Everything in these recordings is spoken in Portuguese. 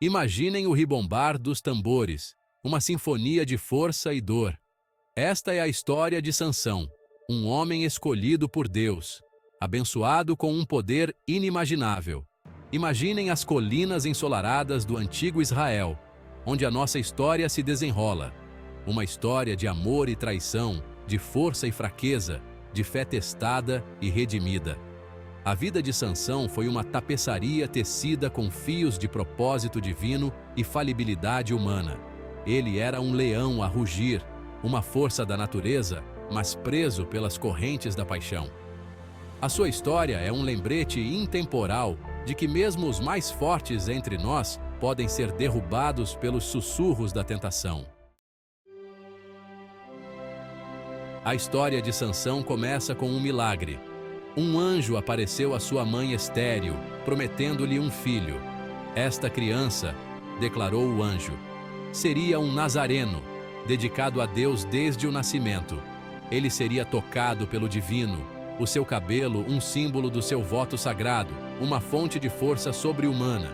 Imaginem o ribombar dos tambores, uma sinfonia de força e dor. Esta é a história de Sansão, um homem escolhido por Deus, abençoado com um poder inimaginável. Imaginem as colinas ensolaradas do antigo Israel, onde a nossa história se desenrola. Uma história de amor e traição, de força e fraqueza, de fé testada e redimida. A vida de Sansão foi uma tapeçaria tecida com fios de propósito divino e falibilidade humana. Ele era um leão a rugir, uma força da natureza, mas preso pelas correntes da paixão. A sua história é um lembrete intemporal de que mesmo os mais fortes entre nós podem ser derrubados pelos sussurros da tentação. A história de Sansão começa com um milagre. Um anjo apareceu à sua mãe estéril, prometendo-lhe um filho. Esta criança, declarou o anjo, seria um nazareno, dedicado a Deus desde o nascimento. Ele seria tocado pelo divino, o seu cabelo um símbolo do seu voto sagrado, uma fonte de força sobre-humana.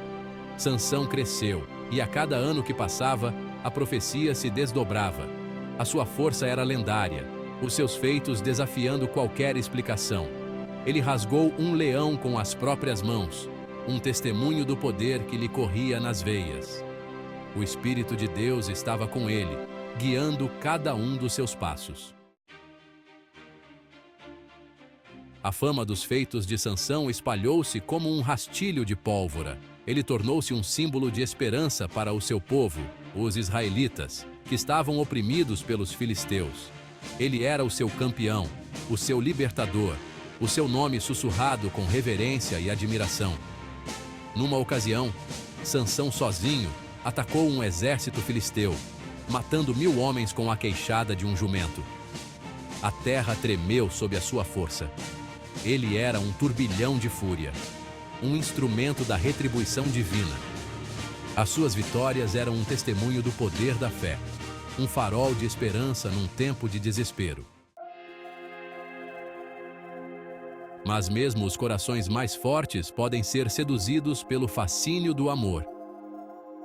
Sansão cresceu, e a cada ano que passava, a profecia se desdobrava. A sua força era lendária, os seus feitos desafiando qualquer explicação. Ele rasgou um leão com as próprias mãos, um testemunho do poder que lhe corria nas veias. O Espírito de Deus estava com ele, guiando cada um dos seus passos. A fama dos feitos de Sansão espalhou-se como um rastilho de pólvora. Ele tornou-se um símbolo de esperança para o seu povo, os israelitas, que estavam oprimidos pelos filisteus. Ele era o seu campeão, o seu libertador, o seu nome sussurrado com reverência e admiração. Numa ocasião, Sansão sozinho atacou um exército filisteu, matando 1000 homens com a queixada de um jumento. A terra tremeu sob a sua força. Ele era um turbilhão de fúria, um instrumento da retribuição divina. As suas vitórias eram um testemunho do poder da fé, um farol de esperança num tempo de desespero. Mas mesmo os corações mais fortes podem ser seduzidos pelo fascínio do amor.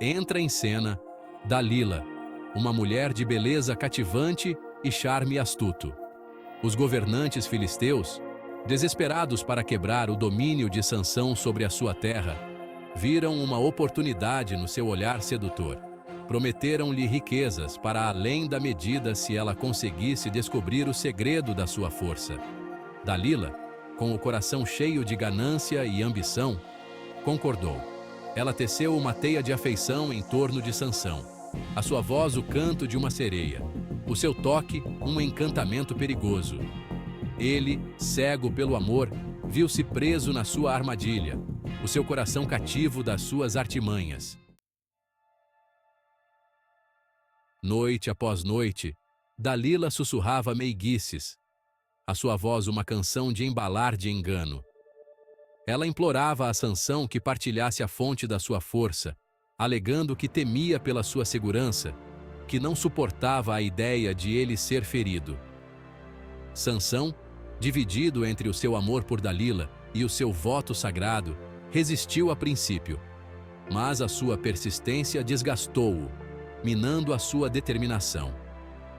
Entra em cena Dalila, uma mulher de beleza cativante e charme astuto. Os governantes filisteus, desesperados para quebrar o domínio de Sansão sobre a sua terra, viram uma oportunidade no seu olhar sedutor. Prometeram-lhe riquezas para além da medida se ela conseguisse descobrir o segredo da sua força. Dalila, com o coração cheio de ganância e ambição, concordou. Ela teceu uma teia de afeição em torno de Sansão. A sua voz o canto de uma sereia. O seu toque, um encantamento perigoso. Ele, cego pelo amor, viu-se preso na sua armadilha, o seu coração cativo das suas artimanhas. Noite após noite, Dalila sussurrava meiguices, a sua voz uma canção de embalar de engano. Ela implorava a Sansão que partilhasse a fonte da sua força, alegando que temia pela sua segurança, que não suportava a ideia de ele ser ferido. Sansão, dividido entre o seu amor por Dalila e o seu voto sagrado, resistiu a princípio, mas a sua persistência desgastou-o, minando a sua determinação.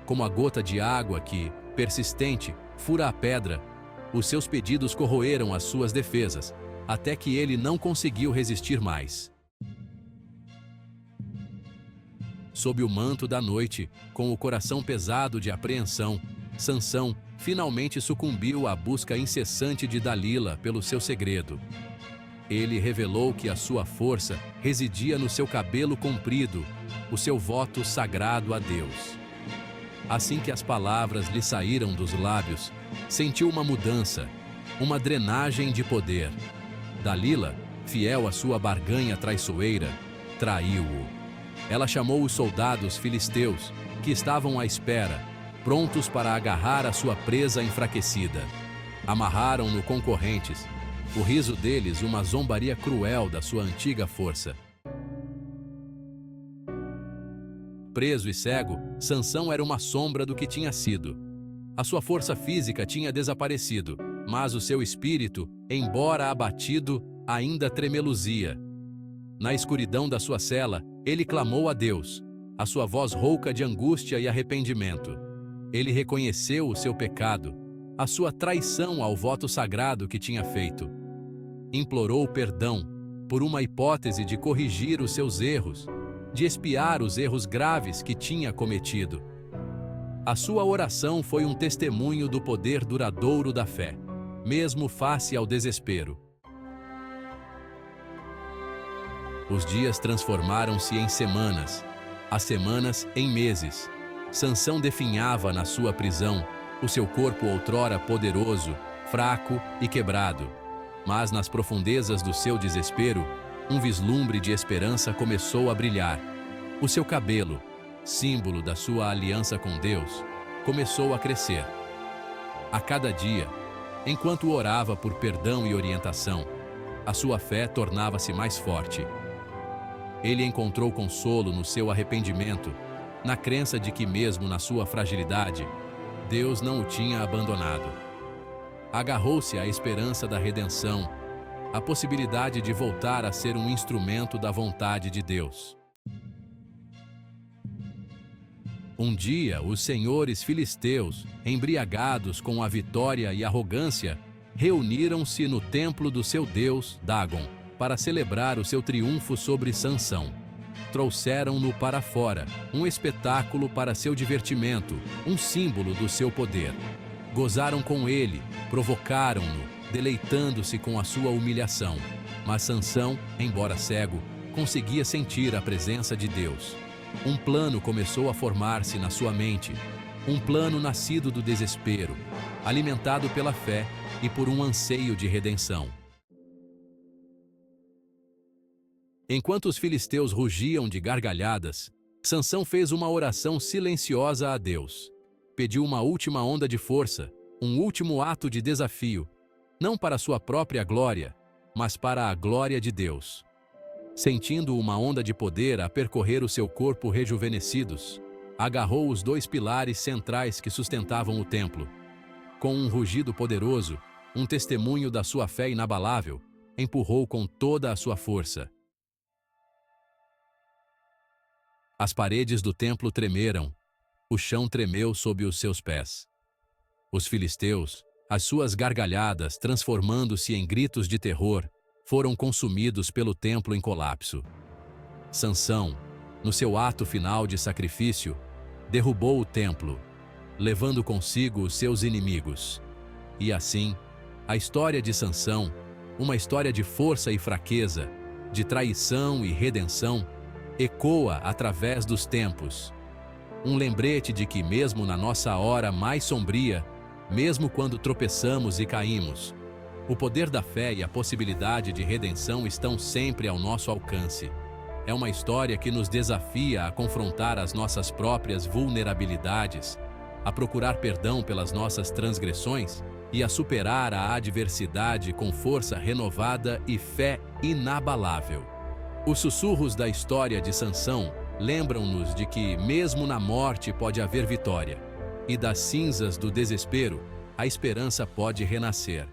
Como a gota de água que, persistente, fura a pedra, os seus pedidos corroeram as suas defesas, até que ele não conseguiu resistir mais. Sob o manto da noite, com o coração pesado de apreensão, Sansão finalmente sucumbiu à busca incessante de Dalila pelo seu segredo. Ele revelou que a sua força residia no seu cabelo comprido, o seu voto sagrado a Deus. Assim que as palavras lhe saíram dos lábios, sentiu uma mudança, uma drenagem de poder. Dalila, fiel à sua barganha traiçoeira, traiu-o. Ela chamou os soldados filisteus, que estavam à espera, prontos para agarrar a sua presa enfraquecida. Amarraram-no com correntes, o riso deles uma zombaria cruel da sua antiga força. Preso e cego, Sansão era uma sombra do que tinha sido. A sua força física tinha desaparecido, mas o seu espírito, embora abatido, ainda tremeluzia. Na escuridão da sua cela, ele clamou a Deus, a sua voz rouca de angústia e arrependimento. Ele reconheceu o seu pecado, a sua traição ao voto sagrado que tinha feito. Implorou perdão por uma hipótese de corrigir os seus erros, de expiar os erros graves que tinha cometido. A sua oração foi um testemunho do poder duradouro da fé, mesmo face ao desespero. Os dias transformaram-se em semanas, as semanas em meses. Sansão definhava na sua prisão, o seu corpo outrora poderoso, fraco e quebrado. Mas nas profundezas do seu desespero, um vislumbre de esperança começou a brilhar. O seu cabelo, símbolo da sua aliança com Deus, começou a crescer. A cada dia, enquanto orava por perdão e orientação, a sua fé tornava-se mais forte. Ele encontrou consolo no seu arrependimento, na crença de que mesmo na sua fragilidade, Deus não o tinha abandonado. Agarrou-se à esperança da redenção, à possibilidade de voltar a ser um instrumento da vontade de Deus. Um dia, os senhores filisteus, embriagados com a vitória e arrogância, reuniram-se no templo do seu deus, Dagon, para celebrar o seu triunfo sobre Sansão. Trouxeram-no para fora, um espetáculo para seu divertimento, um símbolo do seu poder. Gozaram com ele, provocaram-no, deleitando-se com a sua humilhação. Mas Sansão, embora cego, conseguia sentir a presença de Deus. Um plano começou a formar-se na sua mente, um plano nascido do desespero, alimentado pela fé e por um anseio de redenção. Enquanto os filisteus rugiam de gargalhadas, Sansão fez uma oração silenciosa a Deus. Pediu uma última onda de força, um último ato de desafio, não para sua própria glória, mas para a glória de Deus. Sentindo uma onda de poder a percorrer o seu corpo rejuvenescidos, agarrou os dois pilares centrais que sustentavam o templo. Com um rugido poderoso, um testemunho da sua fé inabalável, empurrou com toda a sua força. As paredes do templo tremeram, o chão tremeu sob os seus pés. Os filisteus, as suas gargalhadas transformando-se em gritos de terror, foram consumidos pelo templo em colapso. Sansão, no seu ato final de sacrifício, derrubou o templo, levando consigo os seus inimigos. E assim, a história de Sansão, uma história de força e fraqueza, de traição e redenção, ecoa através dos tempos. Um lembrete de que mesmo na nossa hora mais sombria, mesmo quando tropeçamos e caímos, o poder da fé e a possibilidade de redenção estão sempre ao nosso alcance. É uma história que nos desafia a confrontar as nossas próprias vulnerabilidades, a procurar perdão pelas nossas transgressões e a superar a adversidade com força renovada e fé inabalável. Os sussurros da história de Sansão lembram-nos de que, mesmo na morte, pode haver vitória, e das cinzas do desespero, a esperança pode renascer.